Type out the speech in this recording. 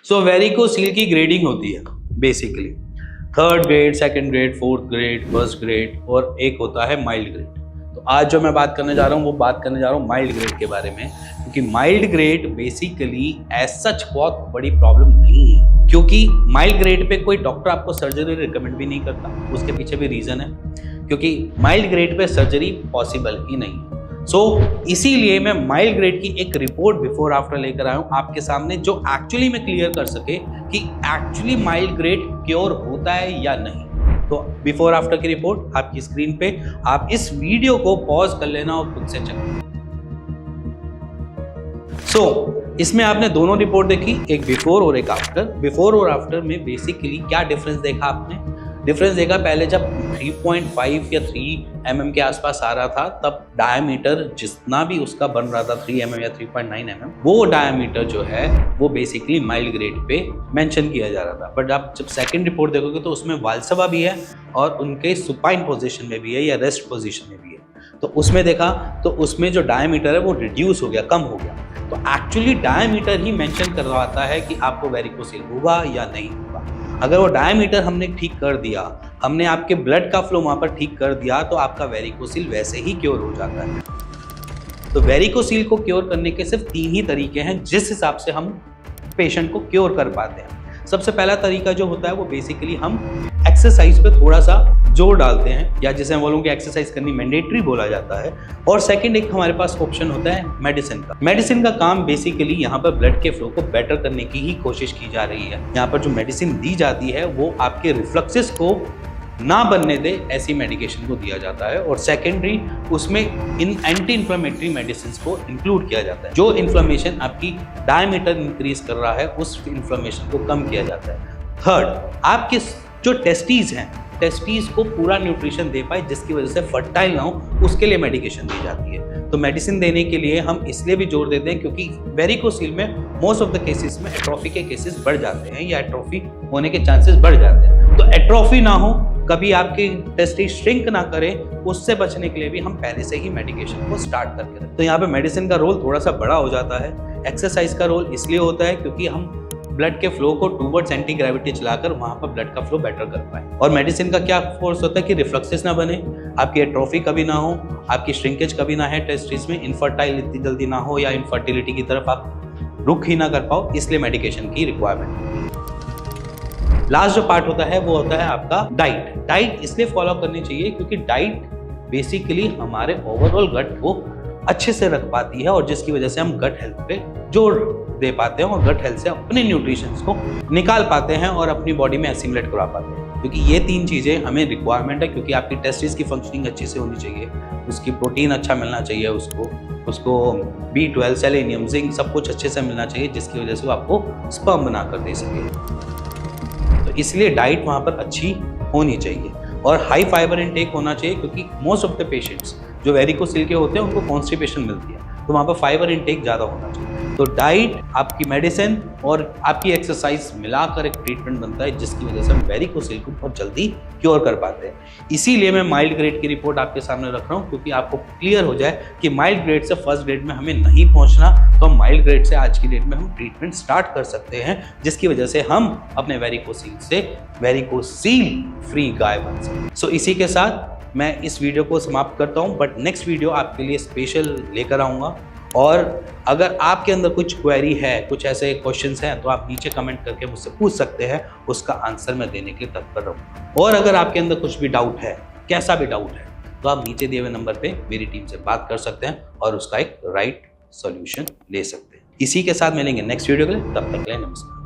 सो varicocele की grading होती है basically 3rd grade, 2nd grade, 4th grade, 1st grade और एक होता है माइल्ड ग्रेड। तो आज जो मैं बात करने जा रहा हूँ वो बात करने जा रहा हूँ माइल्ड ग्रेड के बारे में, क्योंकि mild grade basically as such बहुत बड़ी प्रॉब्लम नहीं है, क्योंकि माइल्ड ग्रेड पे कोई डॉक्टर आपको सर्जरी रिकमेंड भी नहीं करता। उसके पीछे भी रीजन है, क्योंकि माइल्ड ग्रेड पे सर्जरी पॉसिबल ही नहीं है। इसीलिए मैं माइल्ड ग्रेड की एक रिपोर्ट बिफोर आफ्टर लेकर आया हूँ आपके सामने, जो एक्चुअली में क्लियर कर सके कि एक्चुअली माइल्ड ग्रेड क्योर होता है या नहीं। तो बिफोर आफ्टर की रिपोर्ट आपकी स्क्रीन पे, आप इस वीडियो को पॉज कर लेना और खुद से चेक। इसमें आपने दोनों रिपोर्ट देखी, एक बिफोर और एक आफ्टर। बिफोर और आफ्टर में बेसिकली क्या डिफरेंस देखा आपने? डिफरेंस देखा, पहले जब 3.5 या 3 mm के आसपास आ रहा था तब डायमीटर जितना भी उसका बन रहा था 3 mm या 3.9 mm, वो डायमीटर जो है वो बेसिकली माइल्ड ग्रेड पे मेंशन किया जा रहा था। बट आप जब सेकंड रिपोर्ट देखोगे तो उसमें वाल्सवा भी है और उनके सुपाइन पोजीशन में भी है या रेस्ट पोजीशन में भी है। तो उसमें देखा तो उसमें जो डायमीटर है वो रिड्यूस हो गया, कम हो गया। तो एक्चुअली डायमीटर ही मेंशन करवाता है कि आपको वेरिकोसील होगा या नहीं होगा। अगर वो डायमीटर हमने ठीक कर दिया, हमने आपके ब्लड का फ्लो वहाँ पर ठीक कर दिया, तो आपका वेरिकोसील वैसे ही क्योर हो जाता है। तो वेरिकोसील को क्योर करने के सिर्फ 3 ही तरीके हैं जिस हिसाब से हम पेशेंट को क्योर कर पाते हैं। सबसे पहला तरीका जो होता है वो बेसिकली हम एक्सरसाइज पे थोड़ा सा जोर डालते हैं, या जिसे हम बोलूँगे एक्सरसाइज करनी मैंडेटरी बोला जाता है। और सेकंड एक हमारे पास ऑप्शन होता है मेडिसिन का। मेडिसिन का काम बेसिकली यहाँ पर ब्लड के फ्लो को बेटर करने की ही कोशिश की जा रही है। यहाँ पर जो मेडिसिन दी जाती है वो आपके रिफ्लक्सेस को ना बनने दे ऐसी मेडिकेशन को दिया जाता है, और सेकेंडरी उसमें इन एंटी इन्फ्लेमेटरी मेडिसिन को इंक्लूड किया जाता है। जो इन्फ्लेमेशन आपकी डायमीटर इंक्रीज कर रहा है उस इन्फ्लेमेशन को कम किया जाता है। थर्ड, आपके जो टेस्टीज हैं, टेस्टीज को पूरा न्यूट्रिशन दे पाए जिसकी वजह से फर्टाइल ना हो, उसके लिए मेडिकेशन दी जाती है। तो मेडिसिन देने के लिए हम इसलिए भी जोर देते हैं क्योंकि वेरिकोसील में मोस्ट ऑफ द केसेस में एट्रोफी के केसेस बढ़ जाते हैं या एट्रोफी होने के चांसेस बढ़ जाते हैं। तो एट्रोफी ना हो, कभी आपकी टेस्टी श्रिंक ना करे, उससे बचने के लिए भी हम पहले से ही मेडिकेशन को स्टार्ट करके रखते हैं। तो यहाँ पे मेडिसिन का रोल थोड़ा सा बड़ा हो जाता है। एक्सरसाइज का रोल इसलिए होता है क्योंकि हम ब्लड के फ्लो को टूवर्ड्स एंटी ग्रेविटी चलाकर वहां पर ब्लड का फ्लो बेटर कर पाए। और मेडिसिन का क्या फोर्स होता है कि रिफ्लक्सेस ना बने, आपकी एट्रोफी कभी ना हो, आपकी श्रिंकेज कभी ना है टेस्टिस में, इनफर्टाइल इतनी जल्दी ना हो या इनफर्टिलिटी की तरफ आप रुख ही ना कर पाओ, इसलिए मेडिकेशन की रिक्वायरमेंट होती है। लास्ट जो पार्ट होता है वो होता है आपका डाइट। डाइट इसलिए फॉलो करनी चाहिए क्योंकि डाइट बेसिकली हमारे ओवरऑल गट को अच्छे से रख पाती है, और जिसकी वजह से हम गट हेल्थ पे जोर दे पाते हैं और गट हेल्थ से अपने न्यूट्रिशंस को निकाल पाते हैं और अपनी बॉडी में एसिमुलेट करा पाते हैं। क्योंकि ये 3 चीज़ें हमें रिक्वायरमेंट है, क्योंकि आपकी टेस्टिस की फंक्शनिंग अच्छी से होनी चाहिए, उसकी प्रोटीन अच्छा मिलना चाहिए, उसको B12, सेलेनियम, जिंक सब कुछ अच्छे से मिलना चाहिए, जिसकी वजह से वो आपको स्पर्म बना कर दे सके। तो इसलिए डाइट वहाँ पर अच्छी होनी चाहिए और हाई फाइबर इनटेक होना चाहिए, क्योंकि मोस्ट ऑफ द पेशेंट्स जो वेरिकोसील के होते हैं उनको कॉन्स्टिपेशन मिलती है, तो वहाँ पर फाइबर इनटेक ज़्यादा होना चाहिए। तो डाइट, आपकी मेडिसिन और आपकी एक्सरसाइज मिलाकर एक ट्रीटमेंट बनता है, जिसकी वजह से हम वेरिकोसील को बहुत जल्दी क्योर कर पाते हैं। इसीलिए मैं माइल्ड ग्रेड की रिपोर्ट आपके सामने रख रहा हूँ, क्योंकि आपको क्लियर हो जाए कि माइल्ड ग्रेड से फर्स्ट ग्रेड में हमें नहीं पहुँचना, तो हम माइल्ड ग्रेड से आज की डेट में हम ट्रीटमेंट स्टार्ट कर सकते हैं, जिसकी वजह से हम अपने वेरिकोसील से वेरिकोसील फ्री गाय बन सकें। इसी के साथ मैं इस वीडियो को समाप्त करता हूं, बट नेक्स्ट वीडियो आपके लिए स्पेशल लेकर आऊँगा। और अगर आपके अंदर कुछ क्वेरी है, कुछ ऐसे क्वेश्चंस हैं, तो आप नीचे कमेंट करके मुझसे पूछ सकते हैं, उसका आंसर मैं देने के लिए तत्पर रहूँगा। और अगर आपके अंदर कुछ भी डाउट है, कैसा भी डाउट है, तो आप नीचे दिए हुए नंबर पे मेरी टीम से बात कर सकते हैं और उसका एक राइट सॉल्यूशन ले सकते हैं। इसी के साथ मिलेंगे नेक्स्ट वीडियो के लिए, तब तक के लिए नमस्कार।